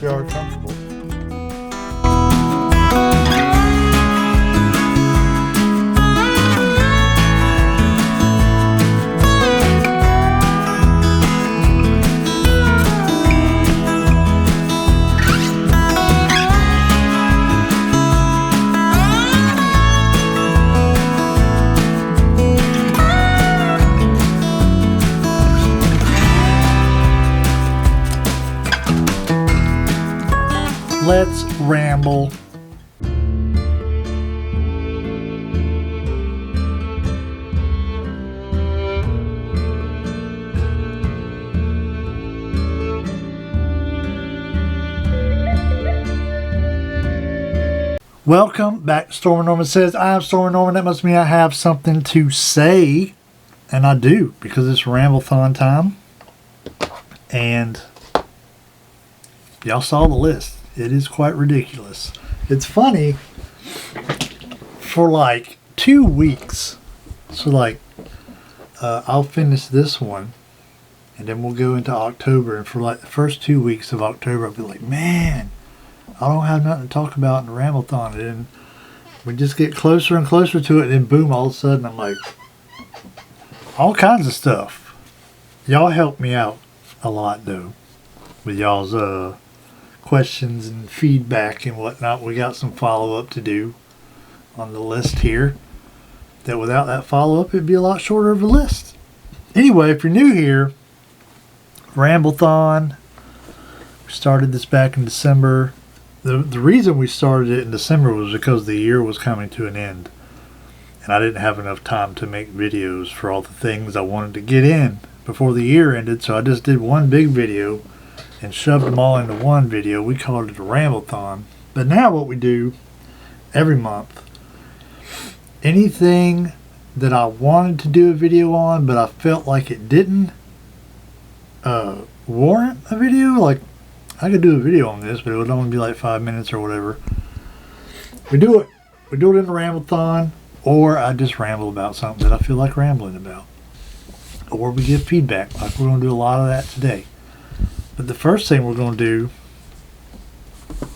if you are comfortable. Let's ramble. Welcome back to Stormin Norman Says. I'm Stormin Norman. That must mean I have something to say. And I do, because it's Ramble-thon time. And y'all saw the list. It is quite ridiculous. It's funny, for like 2 weeks. So like, I'll finish this one, and then we'll go into October. And for like the first 2 weeks of October, I'll be like, man, I don't have nothing to talk about in the Ramble-thon. And then we just get closer and closer to it, and then boom, all of a sudden I'm like, all kinds of stuff. Y'all help me out a lot though, with y'all's questions and feedback and whatnot. We got some follow-up to do on the list here, that without that follow-up it'd be a lot shorter of a list. Anyway, if you're new here, Ramble-thon, we started this back in December. The reason we started it in December was because the year was coming to an end, and I didn't have enough time to make videos for all the things I wanted to get in before the year ended, so I just did one big video and shoved them all into one video. We called it a Ramble-thon. But now what we do every month, anything that I wanted to do a video on but I felt like it didn't warrant a video, like I could do a video on this but it would only be like 5 minutes or whatever, we do it in the Ramble-thon, or I just ramble about something that I feel like rambling about, or we give feedback, like we're going to do a lot of that today. But the first thing we're going to do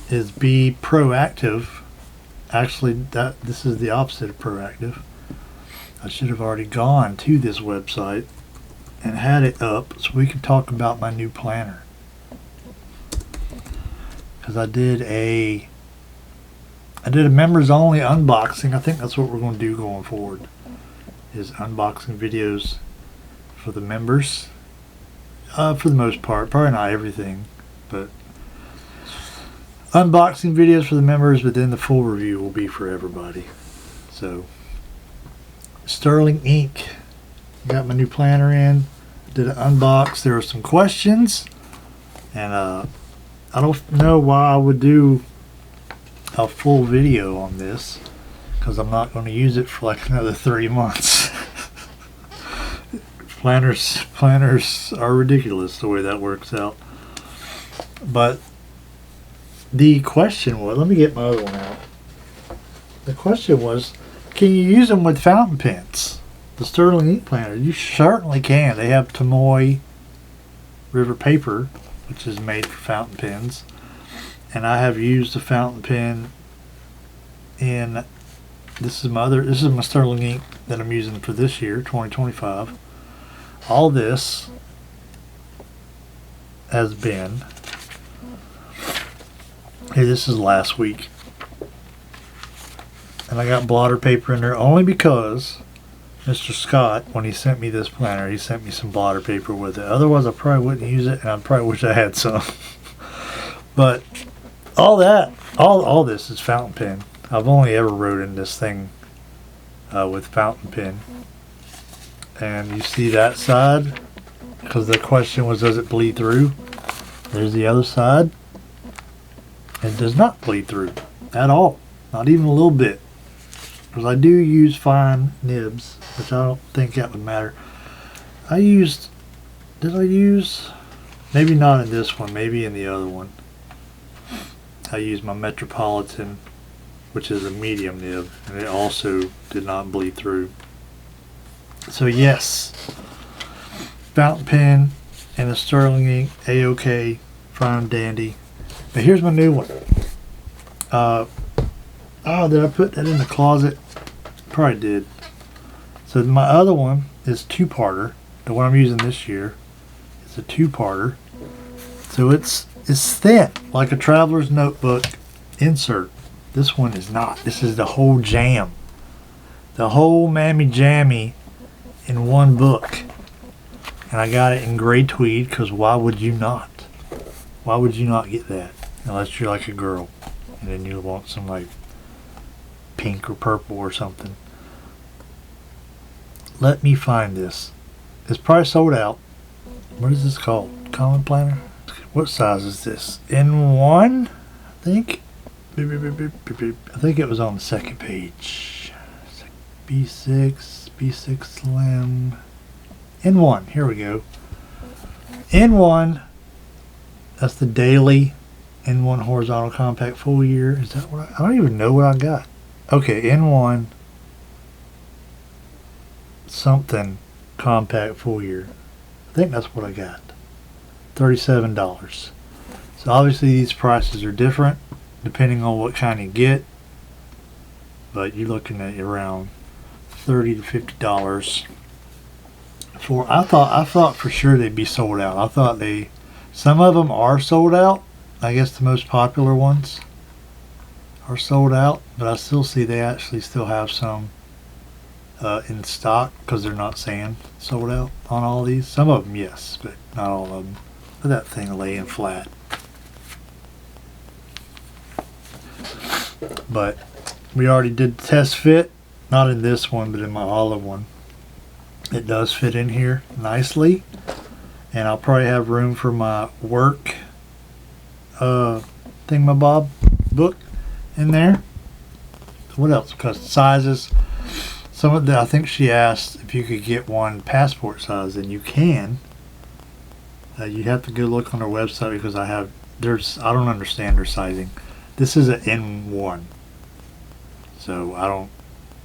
is be proactive. Actually, this is the opposite of proactive. I should have already gone to this website and had it up so we could talk about my new planner. Because I did a members only unboxing. I think that's what we're going to do going forward, is unboxing videos for the members. For the most part, probably not everything, but unboxing videos for the members, but then the full review will be for everybody. So, Sterling Ink, got my new planner in, did an unbox. There were some questions, and I don't know why I would do a full video on this, because I'm not going to use it for like another 3 months. Planners are ridiculous the way that works out. But the question was, let me get my other one out. The question was, can you use them with fountain pens? The Sterling Ink planner, you certainly can. They have Tomoe River paper, which is made for fountain pens, and I have used a fountain pen in, this is my Sterling Ink that I'm using for this year, 2025. All this has been, hey, this is last week, and I got blotter paper in there only because Mr. Scott, when he sent me this planner, he sent me some blotter paper with it. Otherwise I probably wouldn't use it, and I probably wish I had some. But all this is fountain pen. I've only ever wrote in this thing with fountain pen. And you see that side, because the question was, does it bleed through? There's the other side. It does not bleed through at all, not even a little bit, because I do use fine nibs, which I don't think that would matter. Did I use, maybe not in this one, maybe in the other one, I used my Metropolitan, which is a medium nib, and it also did not bleed through. So yes, fountain pen and a Sterling Ink, A-OK, fine and dandy. But here's my new one. Oh, did I put that in the closet? Probably did. So my other one is two-parter. The one I'm using this year is a two-parter. So it's thin, like a traveler's notebook insert. This one is not. This is the whole jam. The whole mammy jammy in one book. And I got it in gray tweed because why would you not? Why would you not get that? Unless you're like a girl. And then you want some like pink or purple or something. Let me find this. It's probably sold out. What is this called? Common Planner? What size is this? N1? I think. I think it was on the second page. B6 Slim. N1. Here we go. N1. That's the daily N1 horizontal compact full year. Is that what I don't even know what I got. Okay, N1 something compact full year. I think that's what I got. $37. So obviously these prices are different depending on what kind you get, but you're looking at around $30 to $50 for. I thought for sure they'd be sold out. I thought some of them are sold out. I guess the most popular ones are sold out, but I still see they actually still have some in stock because they're not saying sold out on all these. Some of them, yes, but not all of them. Look at that thing laying flat. But we already did the test fit, not in this one, but in my olive one. It does fit in here nicely, and I'll probably have room for my work thingamabob book in there. What else? Because sizes. Some of the, I think she asked if you could get one passport size, and you can. You have to go look on their website because I don't understand their sizing. This is an N1, so I don't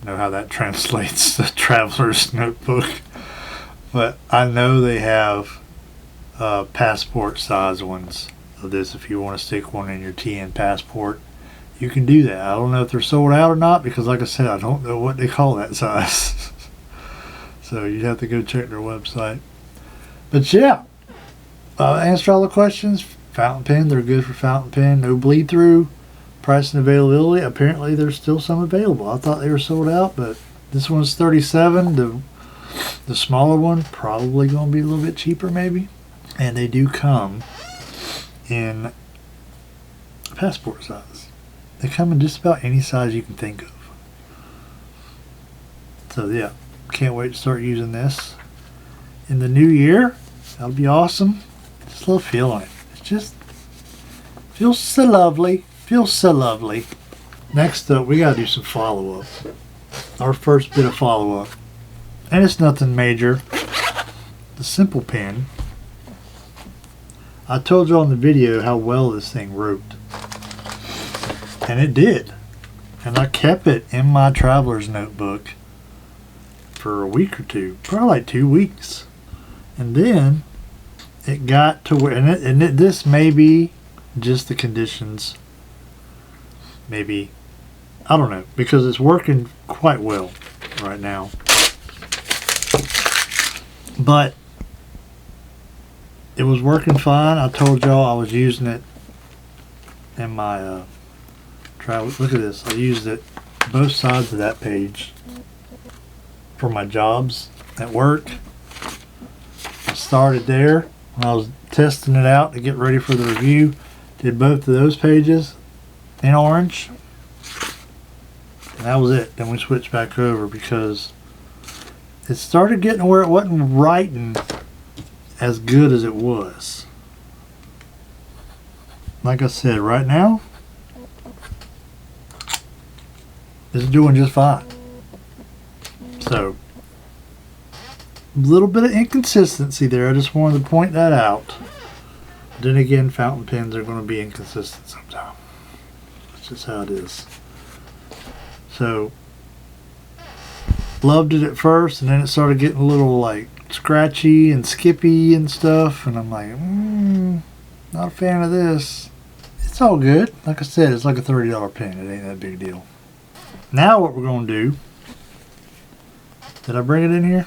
know how that translates to traveler's notebook, but I know they have passport size ones of this. If you want to stick one in your TN passport, you can do that. I don't know if they're sold out or not because, like I said, I don't know what they call that size. So you'd have to go check their website. But yeah, answer all the questions. Fountain pen, they're good for fountain pen. No bleed through. Price and availability. Apparently there's still some available. I thought they were sold out, but this one's $37. The smaller one probably going to be a little bit cheaper maybe. And they do come in passport size. They come in just about any size you can think of. So yeah, can't wait to start using this in the new year. That'll be awesome. Just love feeling it. It just feels so lovely. Feels so lovely. Next up, we gotta do some follow-up. Our first bit of follow-up. And it's nothing major. The simple pen. I told you on the video how well this thing wrote. And it did. And I kept it in my traveler's notebook for a week or two. Probably like 2 weeks. And then it got to where, this may be just the conditions. Maybe, I don't know, because it's working quite well right now. But it was working fine. I told y'all I was using it in my travel. Look at this. I used it both sides of that page for my jobs at work. I started there when I was testing it out to get ready for the review. Did both of those pages in orange, and that was it. Then we switched back over because it started getting where it wasn't writing as good as it was. Like I said, right now it's doing just fine. So a little bit of inconsistency there. I just wanted to point that out. Then again, fountain pens are going to be inconsistent sometimes. That's how it is. So loved it at first, and then it started getting a little like scratchy and skippy and stuff, and I'm like, not a fan of this. It's all good. Like I said, it's like a $30 pen. It ain't that big a deal. Now what we're going to do, did I bring it in here?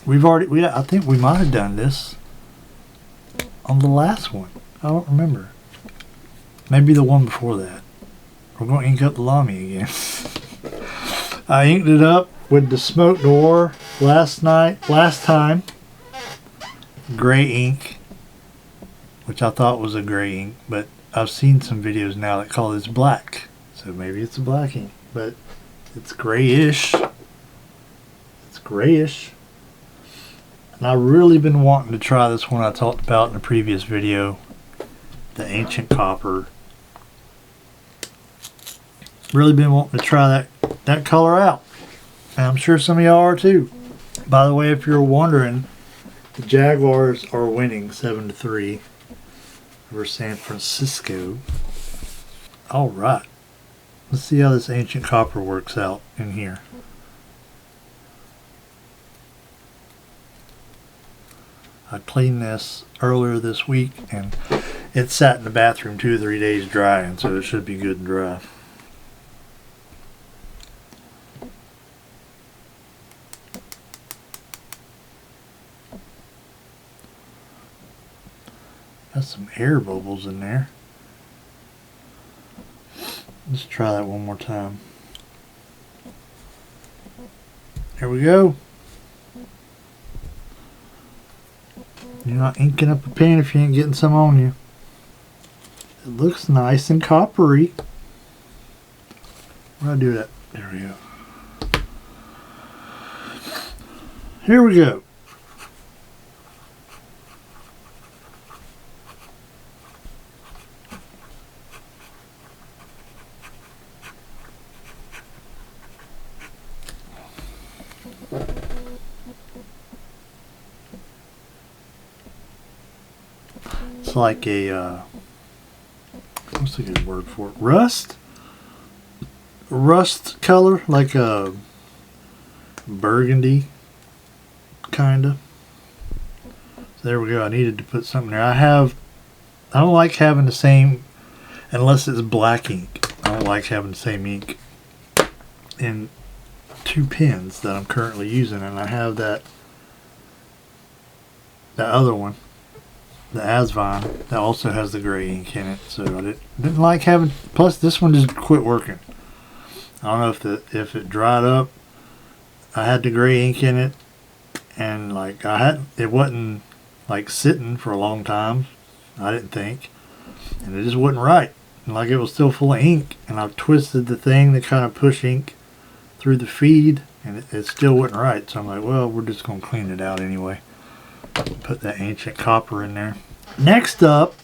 I think we might have done this on the last one. I don't remember. Maybe the one before that. We're going to ink up the Lamy again. I inked it up with the Smoke Noir last time. Gray ink, which I thought was a gray ink, but I've seen some videos now that call this black. So maybe it's a black ink, but it's grayish. It's grayish. And I've really been wanting to try this one I talked about in a previous video, the Ancient Copper. Really been wanting to try that color out. And I'm sure some of y'all are too. By the way, if you're wondering, the Jaguars are winning 7-3 over San Francisco. Alright. Let's see how this Ancient Copper works out in here. I cleaned this earlier this week and it sat in the bathroom 2 or 3 days drying, so it should be good and dry. Got some air bubbles in there. Let's try that one more time. There we go. You're not inking up a pen if you ain't getting some on you. It looks nice and coppery. Where do I do that? There we go. Here we go. It's like a, what's a good word for it? Rust? Rust color, like a burgundy, kinda. So there we go. I needed to put something there. I don't like having the same, unless it's black ink. I don't like having the same ink in 2 pens that I'm currently using, and I have that other one, the Asvine, that also has the gray ink in it. So I didn't like having. Plus, this one just quit working. I don't know if it dried up. I had the gray ink in it, and like it wasn't like sitting for a long time. I didn't think, and it just wasn't right. And like it was still full of ink, and I twisted the thing to kind of push ink through the feed, and it still wasn't right. So I'm like, well, we're just gonna clean it out anyway. Put that Ancient Copper in there. Next up,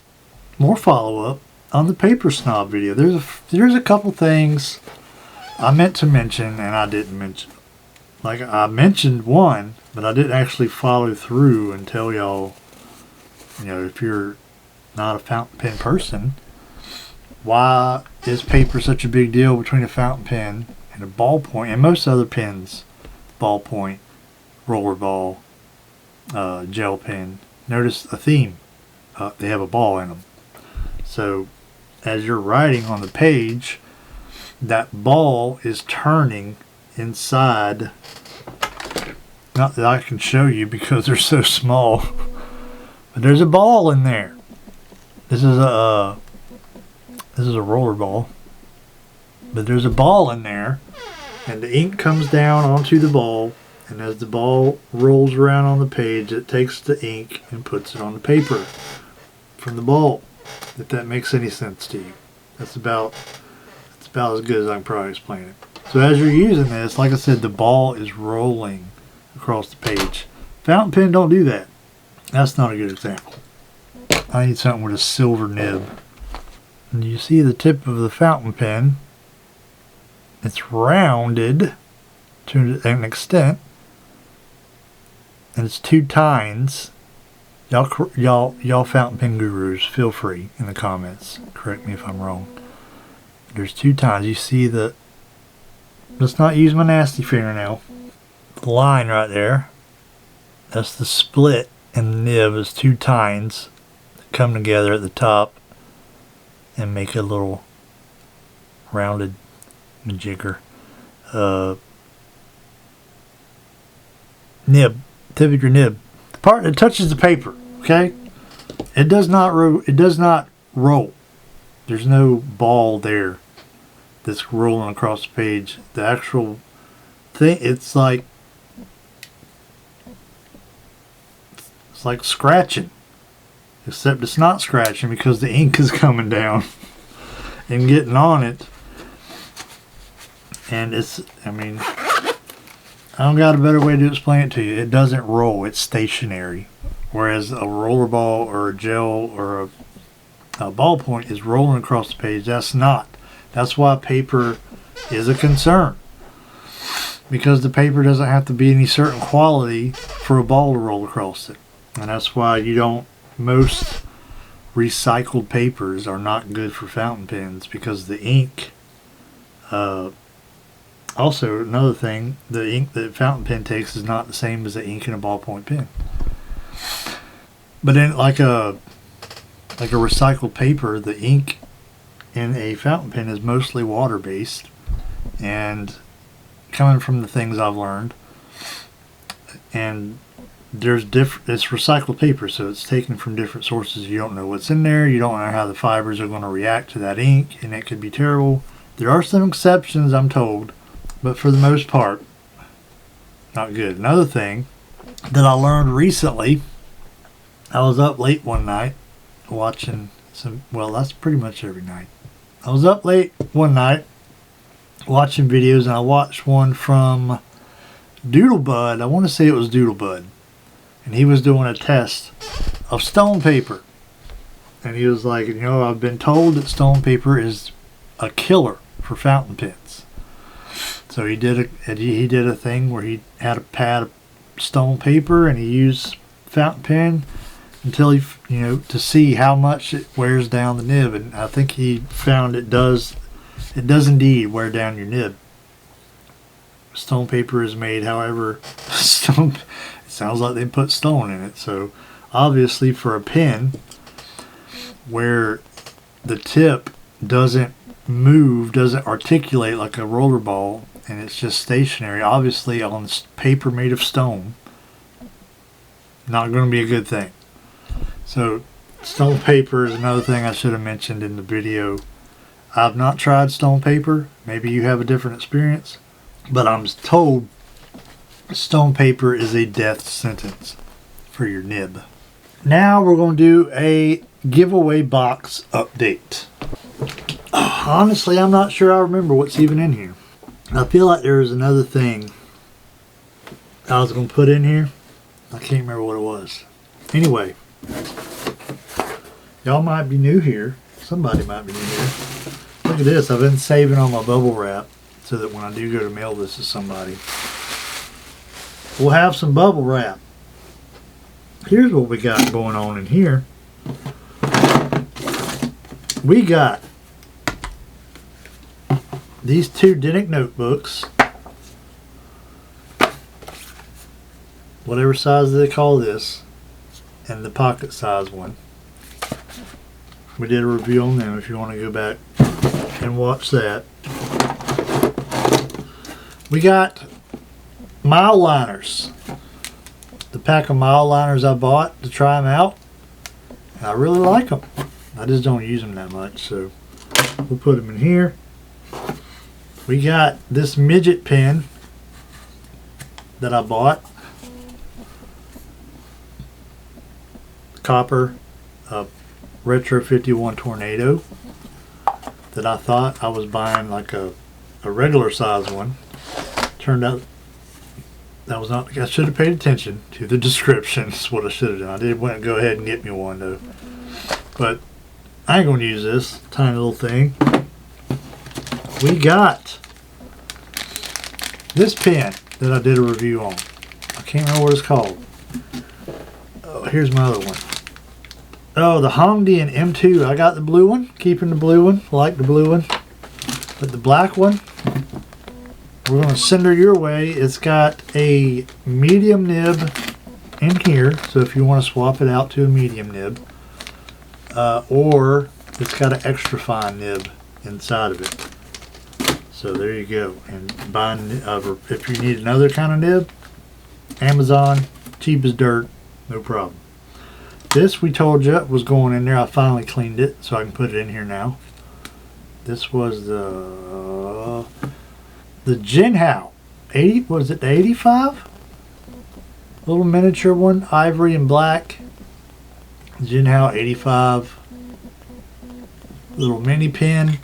more follow-up on the Paper Snob video. There's a couple things I meant to mention and I didn't mention. Like, I mentioned one, but I didn't actually follow through and tell y'all, you know, if you're not a fountain pen person, why is paper such a big deal between a fountain pen and a ballpoint, and most other pens, ballpoint, roller ball, gel pen. Notice a theme. They have a ball in them. So as you're writing on the page, that ball is turning inside. Not that I can show you because they're so small, but there's a ball in there. This is a roller ball, but there's a ball in there, and the ink comes down onto the ball. And as the ball rolls around on the page, it takes the ink and puts it on the paper from the ball. If that makes any sense to you. That's about as good as I can probably explain it. So as you're using this, like I said, the ball is rolling across the page. Fountain pen don't do that. That's not a good example. I need something with a silver nib. And you see the tip of the fountain pen. It's rounded to an extent. And it's 2 tines. Y'all fountain pen gurus, feel free in the comments. Correct me if I'm wrong. There's 2 tines. You see the. Let's not use my nasty fingernail. The line right there. That's the split, and the nib is 2 tines that come together at the top. and make a little rounded jigger. Nib, tip of your nib, the part that touches the paper. Okay, it does not roll. There's no ball there that's rolling across the page. The actual thing, it's like scratching, except it's not scratching because the ink is coming down and getting on it. And it's, I mean, I don't got a better way to explain it to you. It doesn't roll. It's stationary. Whereas a roller ball or a gel or a ballpoint is rolling across the page. That's not. That's why paper is a concern. Because the paper doesn't have to be any certain quality for a ball to roll across it. And that's why most recycled papers are not good for fountain pens, because the ink, also another thing, the ink that a fountain pen takes is not the same as the ink in a ballpoint pen. But in like a recycled paper, the ink in a fountain pen is mostly water based, and coming from the things I've learned, and it's recycled paper, so it's taken from different sources. You don't know what's in there, you don't know how the fibers are going to react to that ink, and it could be terrible. There are some exceptions, I'm told, but for the most part, not good. Another thing that I learned recently, I was up late one night watching that's pretty much every night. I was up late one night watching videos, and I watched one from Doodlebud. I want to say it was Doodlebud. And he was doing a test of stone paper. And he was like, I've been told that stone paper is a killer for fountain pens. So he did a thing where he had a pad of stone paper and he used fountain pen until he, to see how much it wears down the nib. And I think he found it does indeed wear down your nib. Stone paper is made, however, it sounds like they put stone in it. So obviously for a pen where the tip doesn't move, doesn't articulate like a roller ball, and it's just stationary, obviously on paper made of stone, not going to be a good thing. So stone paper is another thing I should have mentioned in the video. I've not tried stone paper. Maybe you have a different experience, but I'm told stone paper is a death sentence for your nib. Now we're going to do a giveaway box update. Honestly, I'm not sure I remember what's even in here. I feel like there was another thing I was going to put in here. I can't remember what it was. Anyway, y'all might be new here. Somebody might be new here. Look at this. I've been saving all my bubble wrap so that when I do go to mail this to somebody, we'll have some bubble wrap. Here's what we got going on in here. We got these two Diamine notebooks, whatever size they call this, and the pocket size one. We did a review on them if you want to go back and watch that. We got mile liners. The pack of mile liners I bought to try them out. I really like them. I just don't use them that much, so we'll put them in here. We got this midget pen that I bought. Copper Retro 51 Tornado, that I thought I was buying like a regular size one. Turned out that was not. I should have paid attention to the description. That's what I should have done. I did went and go ahead and get me one though. But I ain't going to use this tiny little thing. We got this pen that I did a review on. I can't remember what it's called. Oh, here's my other one. Oh, the Hongdian M2. I got the blue one. Keeping the blue one. I like the blue one. But the black one, we're going to send her your way. It's got a medium nib in here. So if you want to swap it out to a medium nib. Or it's got an extra fine nib inside of it. So there you go. And buying, if you need another kind of nib, Amazon, cheap as dirt, no problem. This we told you was going in there. I finally cleaned it so I can put it in here now. This was the Jinhao 80. Was it the 85? Little miniature one, ivory and black. Jinhao 85. Little mini pen.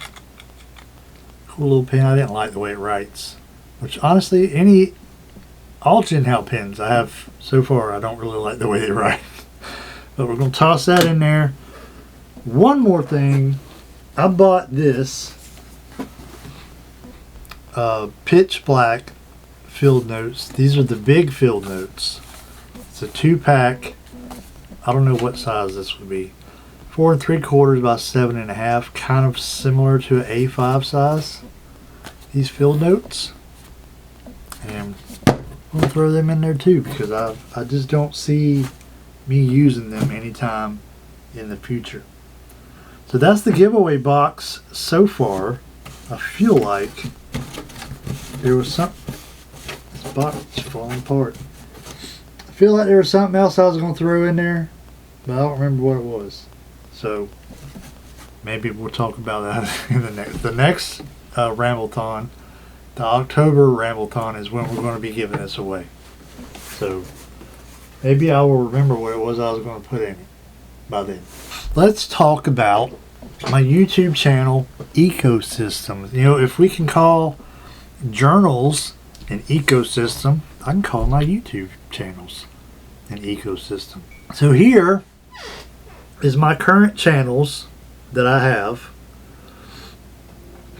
Cool little pen. I didn't like the way it writes. Which honestly, all Jinhao pens I have so far, I don't really like the way they write. But we're going to toss that in there. One more thing. I bought this pitch black field notes. These are the big field notes. It's a 2-pack. I don't know what size this would be. 4 3/4 by 7.5. Kind of similar to an A5 size. These field notes. And we'll throw them in there too because I just don't see me using them anytime in the future. So that's the giveaway box so far. I feel like there was something. This box is falling apart. I feel like there was something else I was going to throw in there, but I don't remember what it was. So maybe we'll talk about that in the next Ramblethon. The October Ramblethon is when we're going to be giving this away. So maybe I will remember what it was I was going to put in it by then. Let's talk about my YouTube channel ecosystem. You know, if we can call journals an ecosystem, I can call my YouTube channels an ecosystem. So here is my current channels that I have.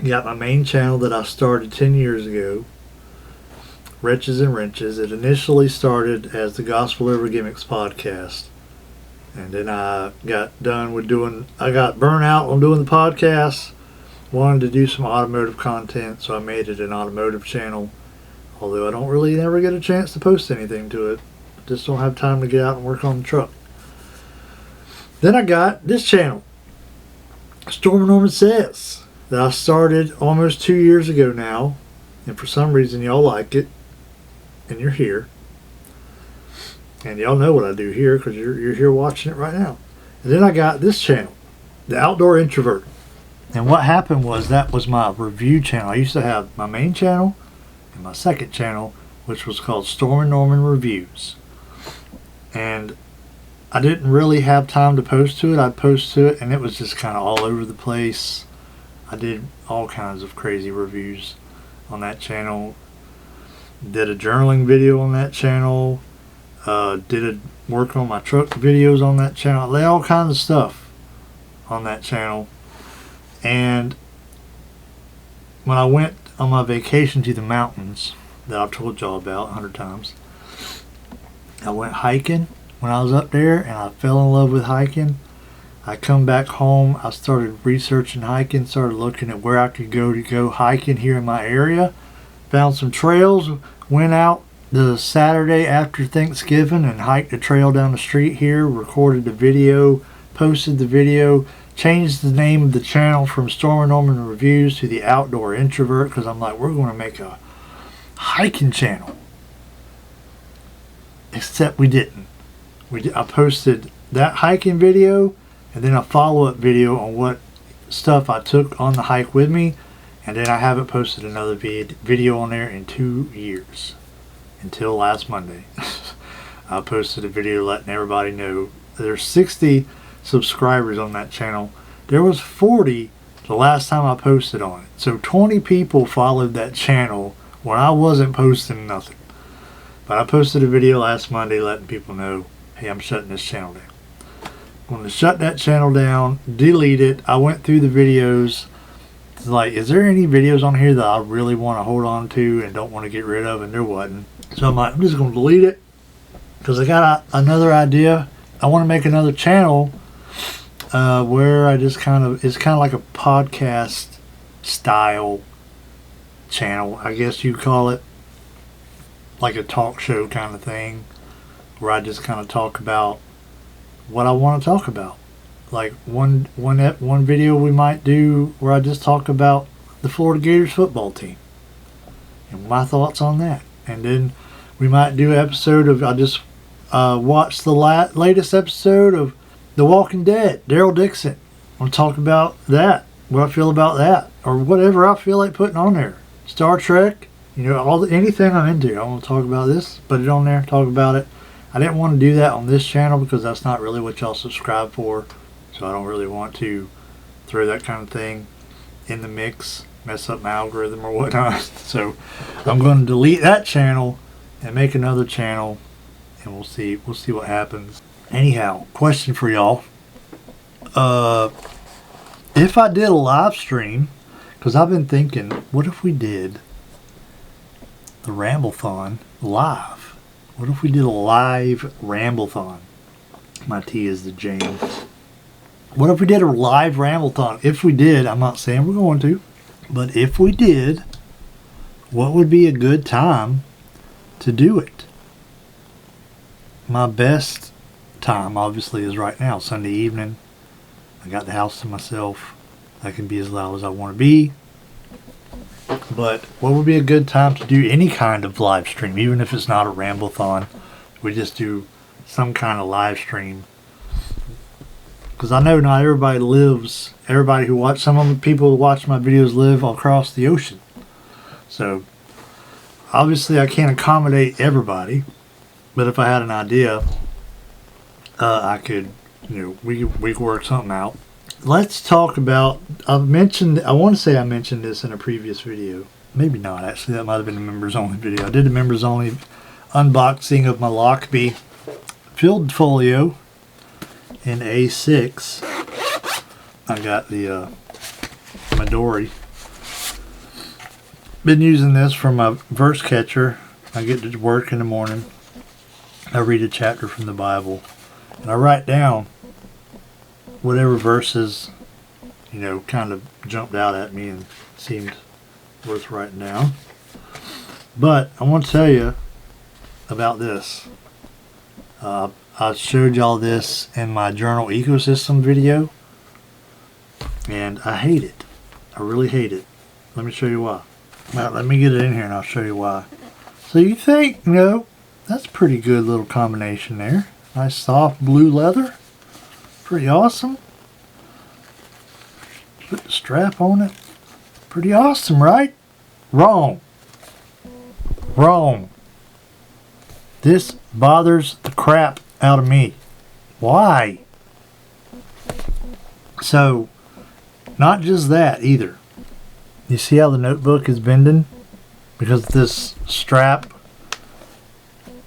You got my main channel that I started 10 years ago, Wretches and Wrenches. It initially started as the Gospel Over Gimmicks podcast. And then I got done with I got burnt out on doing the podcast. Wanted to do some automotive content, so I made it an automotive channel. Although I don't really never get a chance to post anything to it. Just don't have time to get out and work on the truck. Then I got this channel, Storm Norman Says, that I started almost 2 years ago now. And for some reason y'all like it. And you're here. And y'all know what I do here because you're here watching it right now. And then I got this channel, The Outdoor Introvert. And what happened was that was my review channel. I used to have my main channel and my second channel, which was called Storm and Norman Reviews. And I didn't really have time to post to it. I'd post to it and it was just kind of all over the place. I did all kinds of crazy reviews on that channel. Did a journaling video on that channel. Did work on my truck videos on that channel. I did all kinds of stuff on that channel. And when I went on my vacation to the mountains that I've told y'all about 100 times, I went hiking when I was up there and I fell in love with hiking. I come back home, I started researching hiking, started looking at where I could go hiking here in my area. Found some trails, went out the Saturday after Thanksgiving and hiked a trail down the street here, recorded the video, posted the video, changed the name of the channel from Storm and Norman Reviews to The Outdoor Introvert because I'm like, we're going to make a hiking channel. Except we didn't. I posted that hiking video and then a follow-up video on what stuff I took on the hike with me, and then I haven't posted another video on there in 2 years. Until last Monday. I posted a video letting everybody know there's 60 subscribers on that channel. There was 40 the last time I posted on it. So 20 people followed that channel when I wasn't posting nothing. But I posted a video last Monday letting people know, hey, I'm shutting this channel down. I'm going to shut that channel down, delete it. I went through the videos. It's like, is there any videos on here that I really want to hold on to and don't want to get rid of? And there wasn't. So I'm like, I'm just going to delete it because I got another idea. I want to make another channel where I just it's kind of like a podcast style channel. I guess you call it like a talk show kind of thing where I just kind of talk about what I want to talk about. like one video we might do where I just talk about the Florida Gators football team and my thoughts on that. And then we might do an episode of, I just watched the latest episode of The Walking Dead, Daryl Dixon. I'll talk about that, what I feel about that, or whatever I feel like putting on there. Star Trek, you know, anything I'm into. I want to talk about this, put it on there, talk about it. I didn't want to do that on this channel because that's not really what y'all subscribe for. So I don't really want to throw that kind of thing in the mix, mess up my algorithm or whatnot. So I'm going to delete that channel and make another channel, and we'll see what happens. Anyhow, question for y'all. If I did a live stream, because I've been thinking, what if we did the Ramblethon live? What if we did a live Ramblethon? My T is the James. What if we did a live Ramblethon? If we did, I'm not saying we're going to, but if we did, what would be a good time to do it? My best time, obviously, is right now, Sunday evening. I got the house to myself. I can be as loud as I want to be. But what would be a good time to do any kind of live stream, even if it's not a Ramblethon? We just do some kind of live stream. Because I know not everybody lives, some of the people who watch my videos live across the ocean. So, obviously I can't accommodate everybody. But if I had an idea, I could, we could work something out. Let's talk about, I want to say I mentioned this in a previous video. Maybe not, actually. That might have been a members only video. I did a members only unboxing of my Lockbee filled folio in A6. I got the Midori. Been using this for my verse catcher. I get to work in the morning. I read a chapter from the Bible. And I write down whatever verses, kind of jumped out at me and seemed worth writing down. But I want to tell you about this. I showed y'all this in my journal ecosystem video, and I hate it. I really hate it. Let me show you why. Now, let me get it in here and I'll show you why. So you think, that's a pretty good little combination there. Nice soft blue leather. Pretty awesome. Put the strap on it. Pretty awesome, right? Wrong. Wrong. This bothers the crap out of me. Why? So, not just that either. You see how the notebook is bending? Because this strap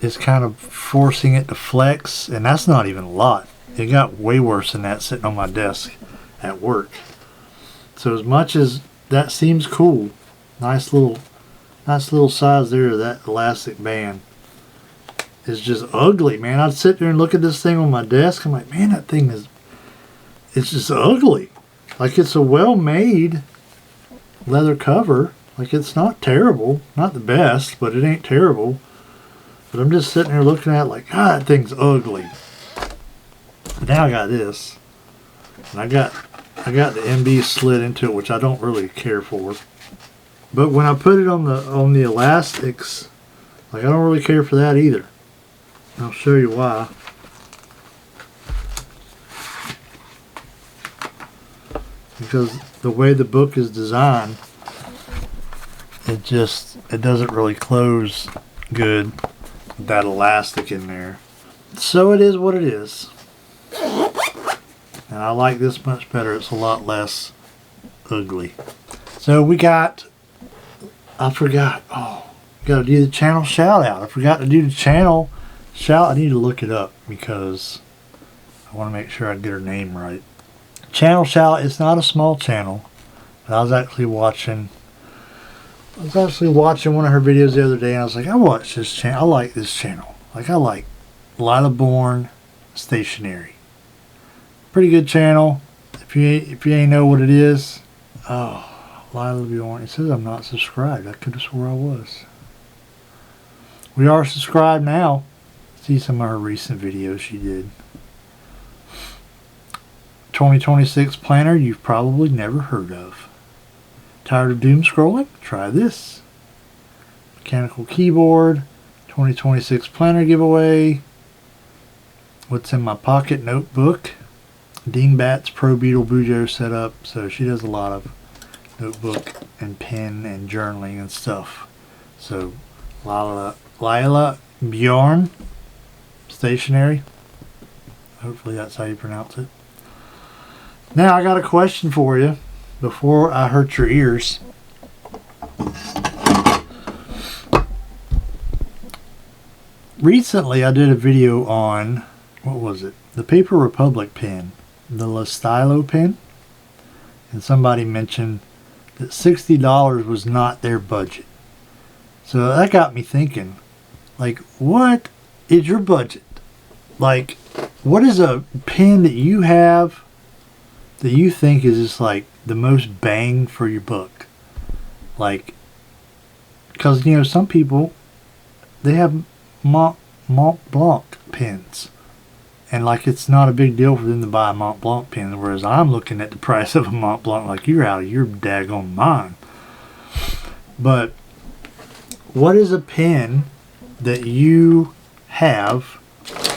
is kind of forcing it to flex, and that's not even a lot. It got way worse than that sitting on my desk at work. So as much as that seems cool, nice little size there of that elastic band, is just ugly, man. I'd sit there and look at this thing on my desk. I'm like, man, that thing it's just ugly. Like, it's a well-made leather cover. Like, it's not terrible. Not the best, but it ain't terrible. But I'm just sitting there looking at it like, God, that thing's ugly. Now I got this, and I got the MB slid into it, which I don't really care for. But when I put it on the elastics, like, I don't really care for that either. I'll show you why. Because the way the book is designed, it doesn't really close good with that elastic in there. So it is what it is. And I like this much better. It's a lot less ugly. So we got, I forgot, got to do the channel shout out. I forgot to do the channel shout. I need to look it up because I want to make sure I get her name right. Channel shout, it's not a small channel. But I was actually watching one of her videos the other day, and I was like, I watch this channel. I like this channel. Like, I like Lila Bourne Stationery. Pretty good channel. If you ain't know what it is, Lila Bourne. It says I'm not subscribed. I could have swore I was. We are subscribed now. See some of her recent videos she did. 2026 planner you've probably never heard of. Tired of doom scrolling? Try this. Mechanical keyboard, 2026 planner giveaway. What's in my pocket notebook. Dingbat's Pro Beetle Bujo setup. So she does a lot of notebook and pen and journaling and stuff. So Lila Bjorn stationery. Hopefully that's how you pronounce it. Now I got a question for you before I hurt your ears. Recently I did a video on, what was it? The Paper Republic pen, the Stylo pen. And somebody mentioned that $60 was not their budget. So that got me thinking, like, what is your budget? Like, what is a pen that you have that you think is just like the most bang for your buck? Like, because, you know, some people, they have Mont Blanc pens. And like, it's not a big deal for them to buy a Mont Blanc pen. Whereas I'm looking at the price of a Mont Blanc like, you're out of your daggone mind. But what is a pen that you have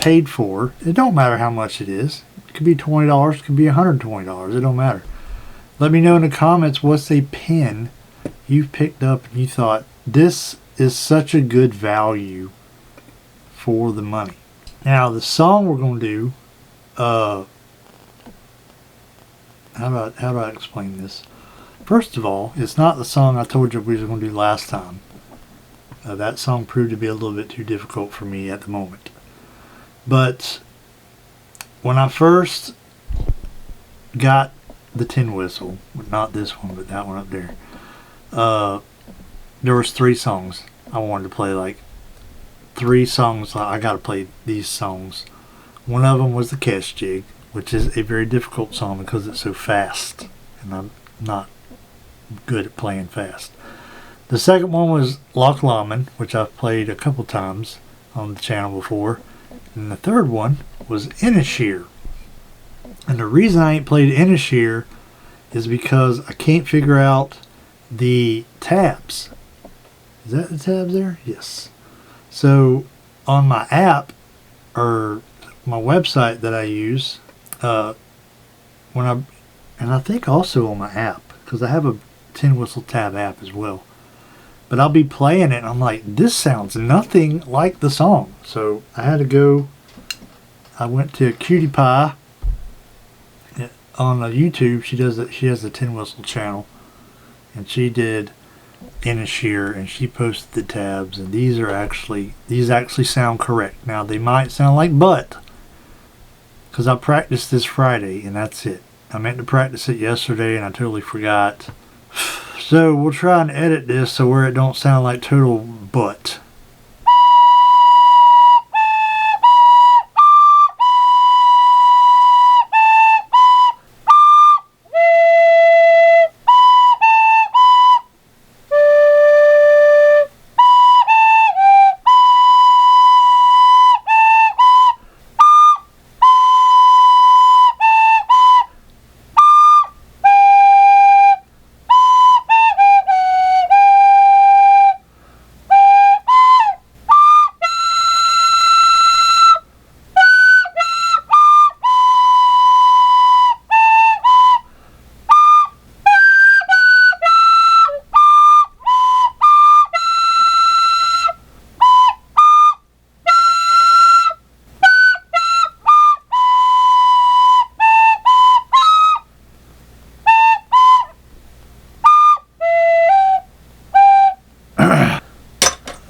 paid for? It don't matter how much it is. It could be $20, it could be $120, it don't matter. Let me know in the comments what's a pen you've picked up and you thought, this is such a good value for the money. Now the song we're going to do, how do I explain this? First of all, it's not the song I told you we were going to do last time. That song proved to be a little bit too difficult for me at the moment. But when I first got the tin whistle, not this one, but that one up there, there was 3 songs I wanted to play. Like 3 songs, I got to play these songs. One of them was the Cash Jig, which is a very difficult song because it's so fast, and I'm not good at playing fast. The second one was Loch Lomond, which I've played a couple times on the channel before. And the third one was Inisheer. And the reason I ain't played Inisheer is because I can't figure out the tabs. Is that the tabs there? Yes. So on my app, or my website that I use, and I think also on my app, because I have a Tin Whistle Tab app as well. But I'll be playing it and I'm like, this sounds nothing like the song. So I had to go, I went to Cutie Pie on YouTube. She has a Tin Whistle channel, and she did Inisheer, and she posted the tabs, and these actually sound correct. Now they might sound like butt, because I practiced this Friday and that's it. I meant to practice it yesterday and I totally forgot. So we'll try and edit this so where it don't sound like total butt.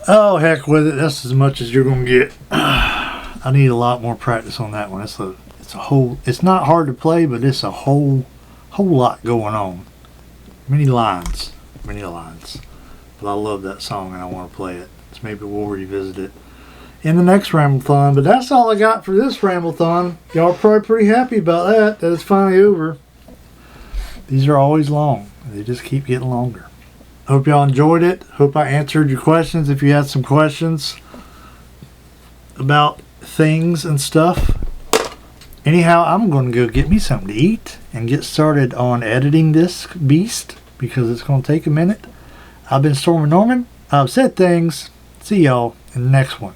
Oh, heck with it. That's as much as you're going to get. I need a lot more practice on that one. It's not hard to play, but it's a whole lot going on. Many lines. But I love that song and I want to play it. So maybe we'll revisit it in the next Ramblethon. But that's all I got for this Ramblethon. Y'all are probably pretty happy about that it's finally over. These are always long. They just keep getting longer. Hope y'all enjoyed it. Hope I answered your questions. If you had some questions about things and stuff, Anyhow, I'm going to go get me something to eat and get started on editing this beast because it's going to take a minute. I've been Stormin' Norman. I've said things. See y'all in the next one.